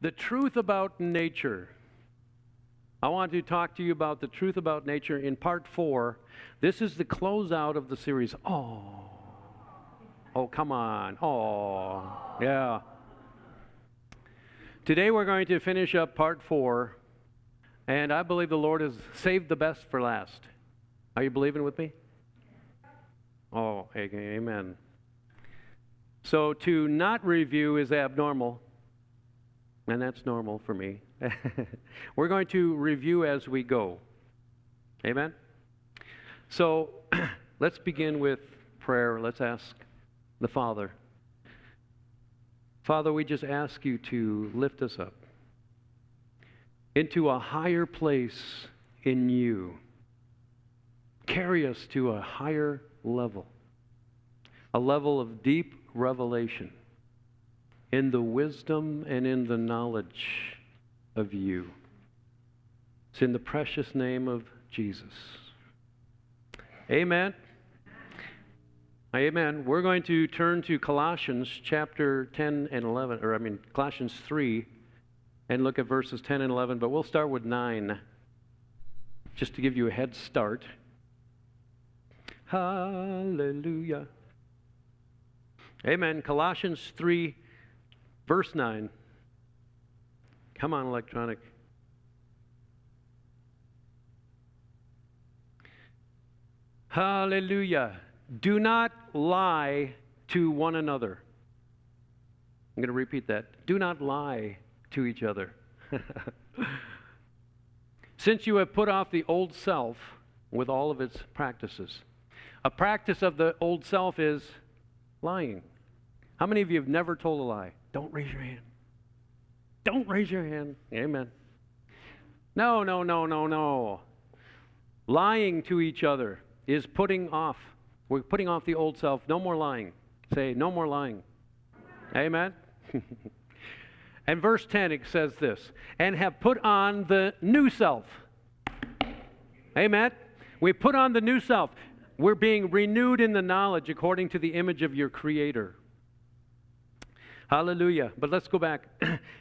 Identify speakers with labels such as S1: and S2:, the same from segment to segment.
S1: The truth about nature. I want to talk to you about the truth about nature in part 4. This is the closeout of the series. Oh, come on. Oh, yeah. Today we're going to finish up part 4, and I believe the Lord has saved the best for last. Are you believing with me? Oh, amen. So to not review is abnormal, and that's normal for me. We're going to review as we go. Amen? So let's begin with prayer. Let's ask the Father. Father, we just ask you to lift us up into a higher place in you. Carry us to a higher level, a level of deep revelation in the wisdom and in the knowledge of you. It's in the precious name of Jesus. Amen. Amen. We're going to turn to Colossians chapter 10 and 11, Colossians 3, and look at verses 10 and 11, but we'll start with 9, just to give you a head start. Hallelujah. Amen. Colossians 3, verse 9. Come on, electronic. Hallelujah. Do not lie to one another. I'm going to repeat that. Do not lie to each other. Since you have put off the old self with all of its practices. A practice of the old self is lying. How many of you have never told a lie? Don't raise your hand. Don't raise your hand. Amen. No. Lying to each other is putting off. We're putting off the old self. No more lying. Say, no more lying. Amen. And verse 10, it says this, and have put on the new self. Amen. We put on the new self. We're being renewed in the knowledge according to the image of your Creator. Hallelujah. But let's go back.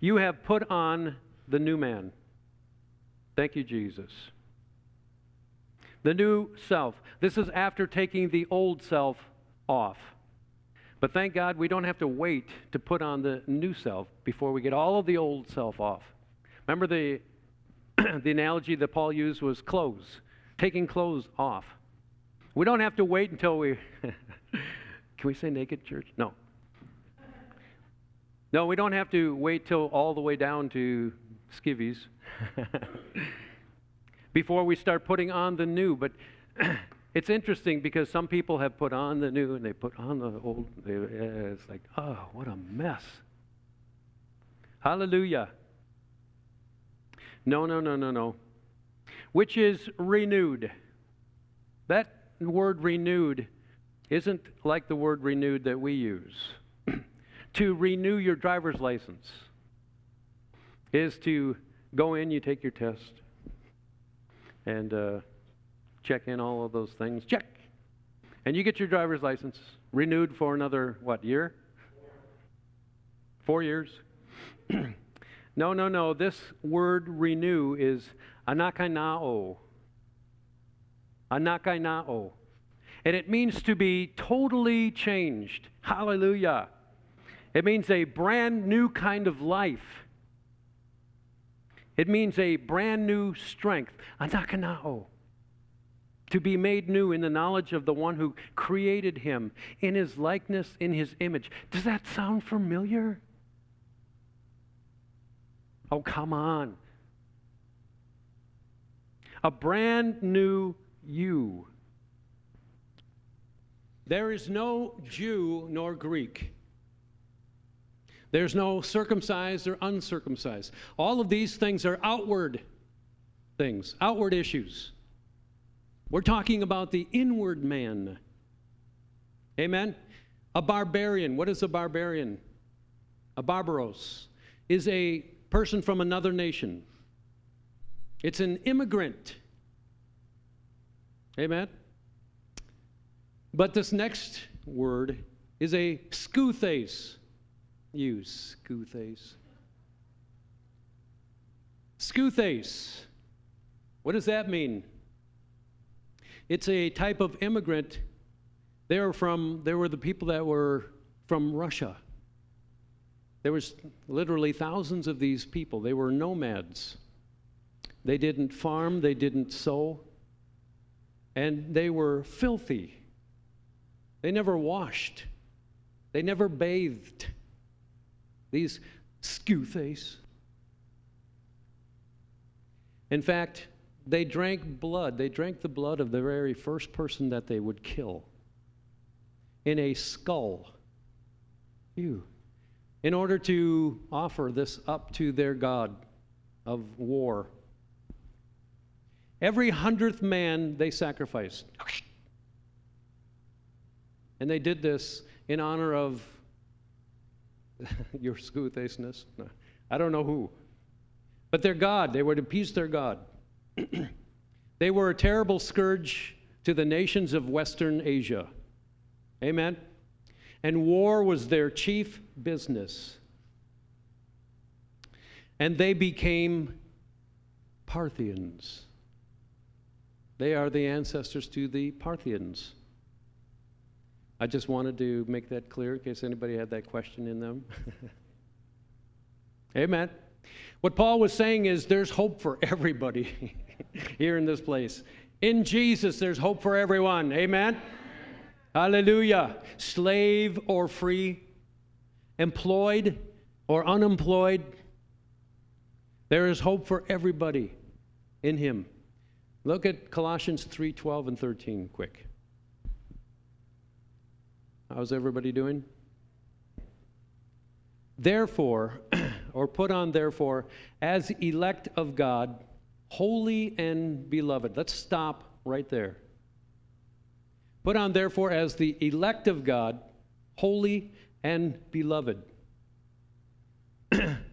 S1: You have put on the new man. Thank you, Jesus. The new self. This is after taking the old self off. But thank God we don't have to wait to put on the new self before we get all of the old self off. Remember the analogy that Paul used was clothes, taking clothes off. We don't have to wait until we... Can we say naked, church? No. No, we don't have to wait till all the way down to skivvies before we start putting on the new. But it's interesting because some people have put on the new and they put on the old. It's like, oh, what a mess. Hallelujah. No. Which is renewed. That word renewed isn't like the word renewed that we use. To renew your driver's license is to go in, you take your test, and check in all of those things. Check. And you get your driver's license renewed for another, what, year? 4 years? No. This word renew is anakainao. Anakainao. And it means to be totally changed. Hallelujah. It means a brand new kind of life. It means a brand new strength. Anakanao. To be made new in the knowledge of the one who created him in his likeness, in his image. Does that sound familiar? Oh, come on. A brand new you. There is no Jew nor Greek. There's no circumcised or uncircumcised. All of these things are outward things, outward issues. We're talking about the inward man. Amen? A barbarian. What is a barbarian? A barbaros is a person from another nation. It's an immigrant. Amen? But this next word is a skouthes. Use skouthes. Skouthes. What does that mean? It's a type of immigrant. They were the people that were from Russia. There was literally thousands of these people. They were nomads. They didn't farm, they didn't sow, and they were filthy. They never washed. They never bathed. These Skouthes. In fact, they drank blood. They drank the blood of the very first person that they would kill in a skull. Ew. In order to offer this up to their god of war. Every 100th man they sacrificed. And they did this in honor of your Skouthesness. No, I don't know who. But their god, they were to appease their god. They were a terrible scourge to the nations of Western Asia. Amen? And war was their chief business. And they became Parthians. They are the ancestors to the Parthians. I just wanted to make that clear in case anybody had that question in them. Amen. What Paul was saying is there's hope for everybody here in this place. In Jesus, there's hope for everyone. Amen. Hallelujah. Slave or free, employed or unemployed, there is hope for everybody in him. Look at Colossians 3:12 and 13 quick. How's everybody doing? Therefore, or put on therefore, as elect of God, holy and beloved. Let's stop right there. Put on therefore as the elect of God, holy and beloved.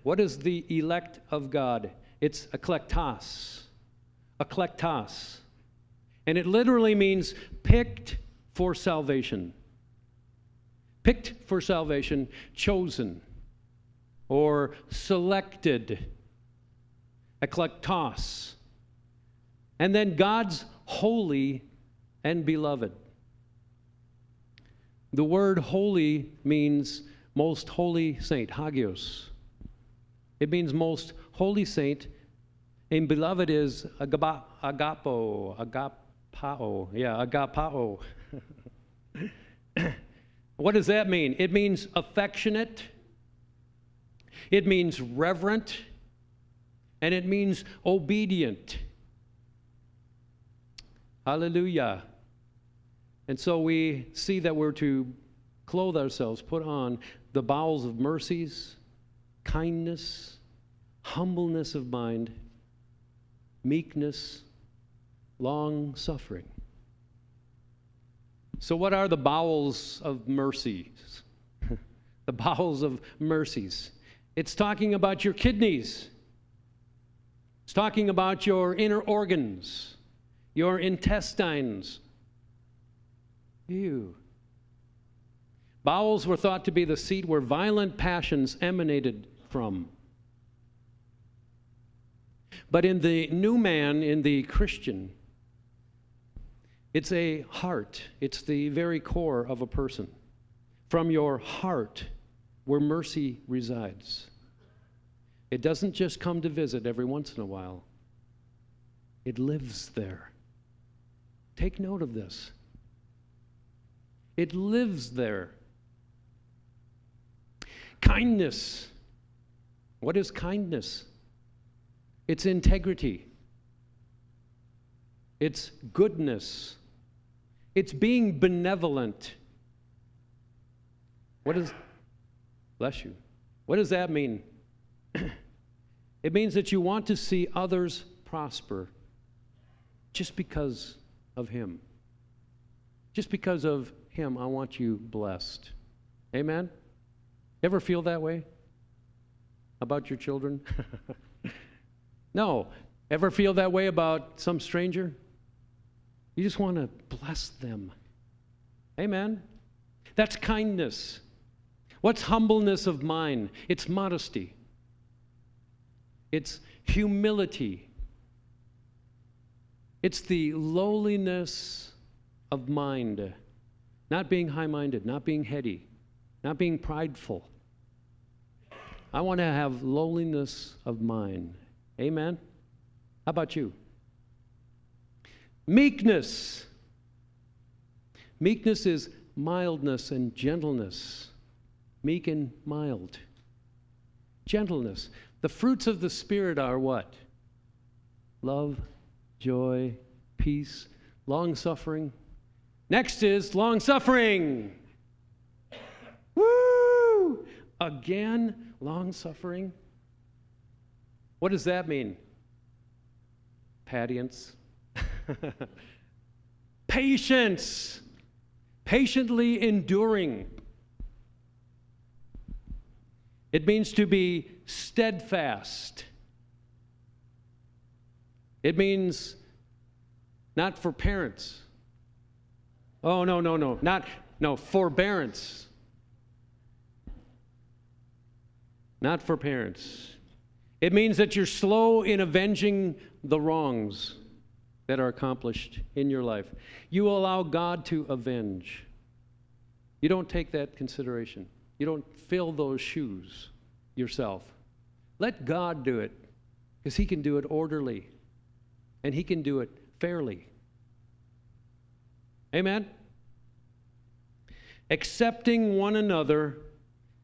S1: What is the elect of God? It's eklektos. Eklektos. And it literally means picked for salvation. Picked for salvation, chosen, or selected. Eklektos. And then God's holy and beloved. The word holy means most holy saint, hagios. It means most holy saint, and beloved is agapao. Yeah, agapao. What does that mean? It means affectionate, it means reverent, and it means obedient. Hallelujah. And so we see that we're to clothe ourselves, put on the bowels of mercies, kindness, humbleness of mind, meekness, long-suffering. So what are the bowels of mercies? The bowels of mercies. It's talking about your kidneys. It's talking about your inner organs, your intestines. Ew. Bowels were thought to be the seat where violent passions emanated from. But in the new man, in the Christian, it's a heart. It's the very core of a person. From your heart, where mercy resides. It doesn't just come to visit every once in a while. It lives there. Take note of this. It lives there. Kindness. What is kindness? It's integrity. It's goodness. It's being benevolent. Bless you. What does that mean? It means that you want to see others prosper just because of him. Just because of him, I want you blessed. Amen? Ever feel that way about your children? No. Ever feel that way about some stranger? You just want to bless them. Amen? That's kindness. What's humbleness of mind? It's modesty. It's humility. It's the lowliness of mind. Not being high-minded, not being heady, not being prideful. I want to have lowliness of mind. Amen? How about you? Meekness. Meekness is mildness and gentleness. Meek and mild. Gentleness. The fruits of the Spirit are what? Love, joy, peace, long-suffering. Next is long-suffering. Woo! Again, long-suffering. What does that mean? Patience. Patience. Patiently enduring. It means to be steadfast. It means not for parents. Oh, no, forbearance. Not for parents. It means that you're slow in avenging the wrongs that are accomplished in your life. You allow God to avenge. You don't take that consideration. You don't fill those shoes yourself. Let God do it, because He can do it orderly, and He can do it fairly. Amen? Accepting one another,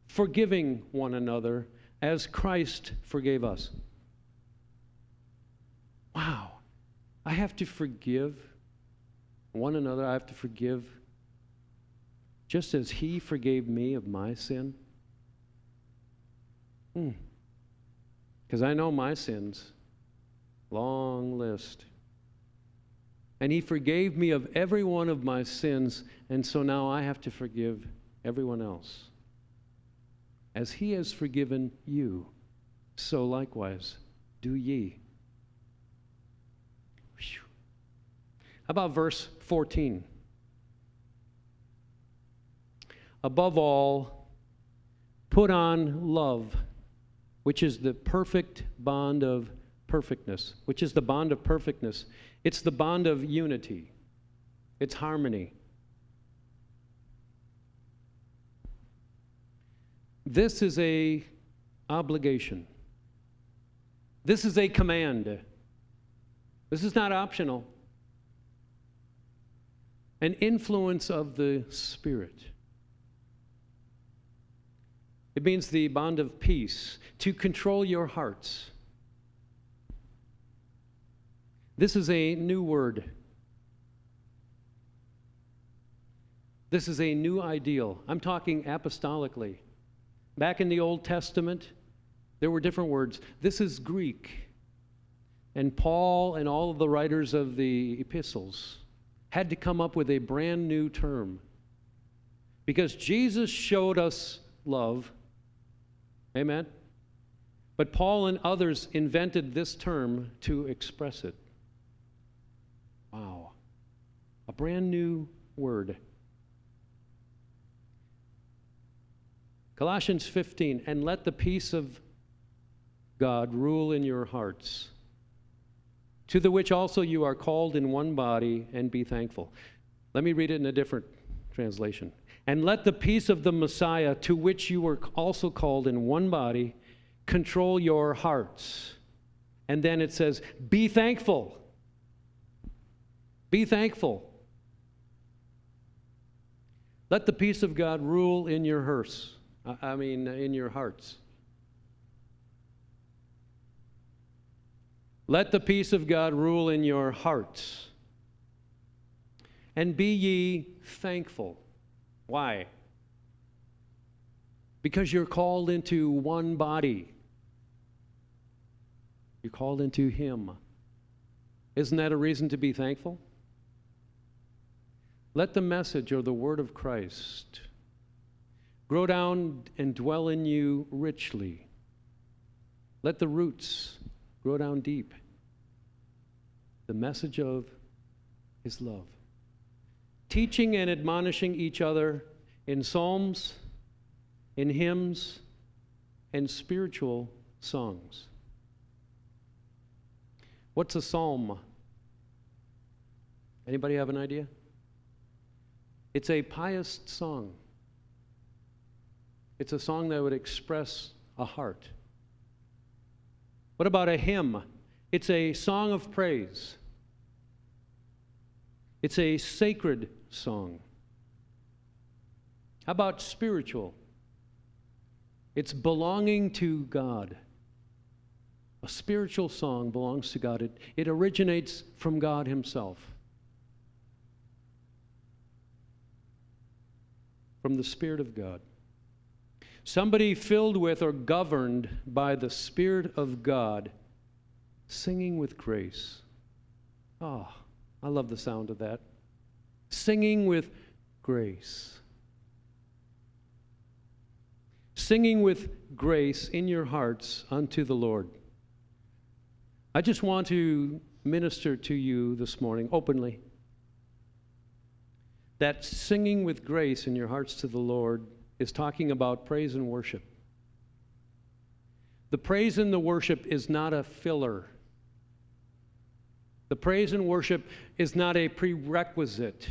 S1: forgiving one another, as Christ forgave us. Wow. I have to forgive one another. I have to forgive just as He forgave me of my sin. Because I know my sins. Long list. And He forgave me of every one of my sins, and so now I have to forgive everyone else. As He has forgiven you, so likewise do ye. Whew. How about verse 14? Above all, put on love, which is the perfect bond of perfectness. Which is the bond of perfectness? It's the bond of unity. It's harmony. This is a obligation. This is a command. This is not optional. An influence of the Spirit. It means the bond of peace, to control your hearts. This is a new word. This is a new ideal. I'm talking apostolically. Back in the Old Testament, there were different words. This is Greek. And Paul and all of the writers of the epistles had to come up with a brand new term. Because Jesus showed us love. Amen? But Paul and others invented this term to express it. Wow. A brand new word. Colossians 15, and let the peace of God rule in your hearts, to the which also you are called in one body, and be thankful. Let me read it in a different translation. And let the peace of the Messiah, to which you were also called in one body, control your hearts. And then it says, be thankful. Be thankful. Let the peace of God rule in your hearts. In your hearts. Let the peace of God rule in your hearts. And be ye thankful. Why? Because you're called into one body. You're called into Him. Isn't that a reason to be thankful? Let the message or the word of Christ grow down and dwell in you richly. Let the roots grow down deep. The message of His love. Teaching and admonishing each other in psalms, in hymns, and spiritual songs. What's a psalm? Anybody have an idea? It's a pious song. It's a song that would express a heart. What about a hymn? It's a song of praise. It's a sacred song. How about spiritual? It's belonging to God. A spiritual song belongs to God. It originates from God Himself. From the Spirit of God. Somebody filled with or governed by the Spirit of God, singing with grace. Oh, I love the sound of that. Singing with grace. Singing with grace in your hearts unto the Lord. I just want to minister to you this morning openly that singing with grace in your hearts to the Lord is talking about praise and worship. The praise and the worship is not a filler. The praise and worship is not a prerequisite.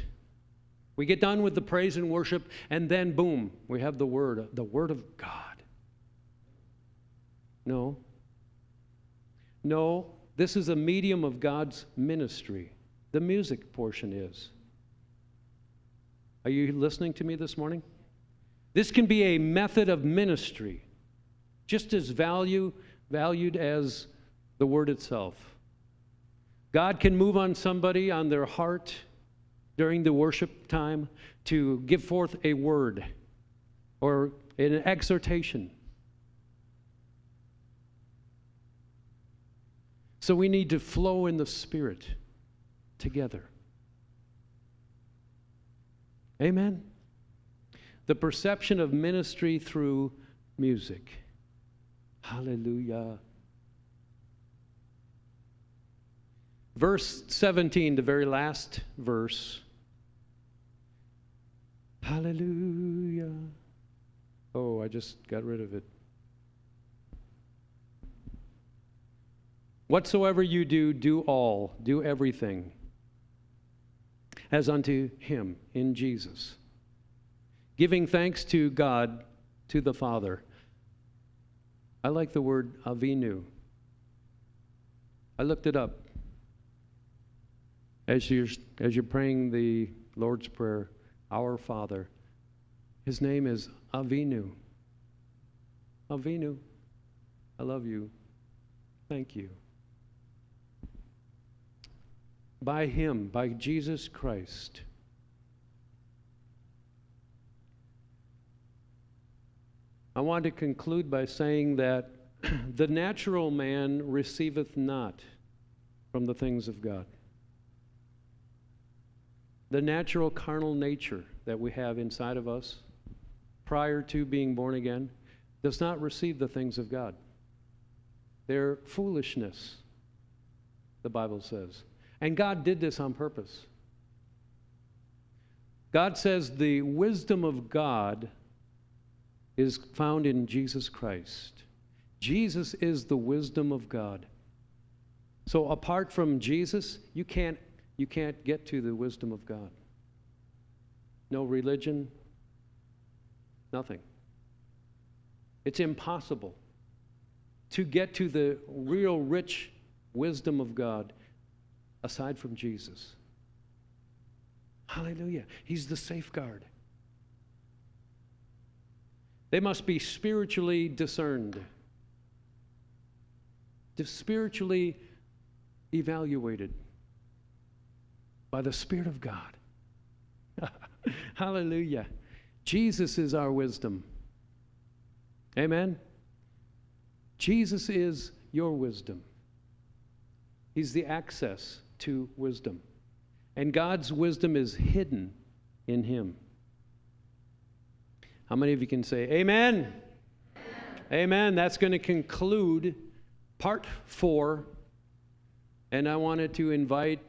S1: We get done with the praise and worship, and then boom, we have the Word of God. No. No, this is a medium of God's ministry. The music portion is. Are you listening to me this morning? This can be a method of ministry, just as valued as the Word itself. God can move on somebody, on their heart, during the worship time to give forth a word or an exhortation. So we need to flow in the Spirit together. Amen? The perception of ministry through music. Hallelujah. Verse 17, the very last verse. Hallelujah. Oh, I just got rid of it. Whatsoever you do, do everything, as unto Him in Jesus, giving thanks to God, to the Father. I like the word Avinu. I looked it up. As you're praying the Lord's Prayer, Our Father, His name is Avinu. Avinu, I love you. Thank you. By Him, by Jesus Christ. I want to conclude by saying that the natural man receiveth not from the things of God. The natural carnal nature that we have inside of us prior to being born again does not receive the things of God. They're foolishness, the Bible says. And God did this on purpose. God says the wisdom of God is found in Jesus Christ. Jesus is the wisdom of God. So apart from Jesus, you can't get to the wisdom of God. No religion, nothing. It's impossible to get to the real rich wisdom of God aside from Jesus. Hallelujah. He's the safeguard. They must be spiritually discerned, spiritually evaluated by the Spirit of God. Hallelujah. Jesus is our wisdom. Amen? Jesus is your wisdom. He's the access to wisdom. And God's wisdom is hidden in Him. How many of you can say amen? Amen. Amen. That's going to conclude part 4. And I wanted to invite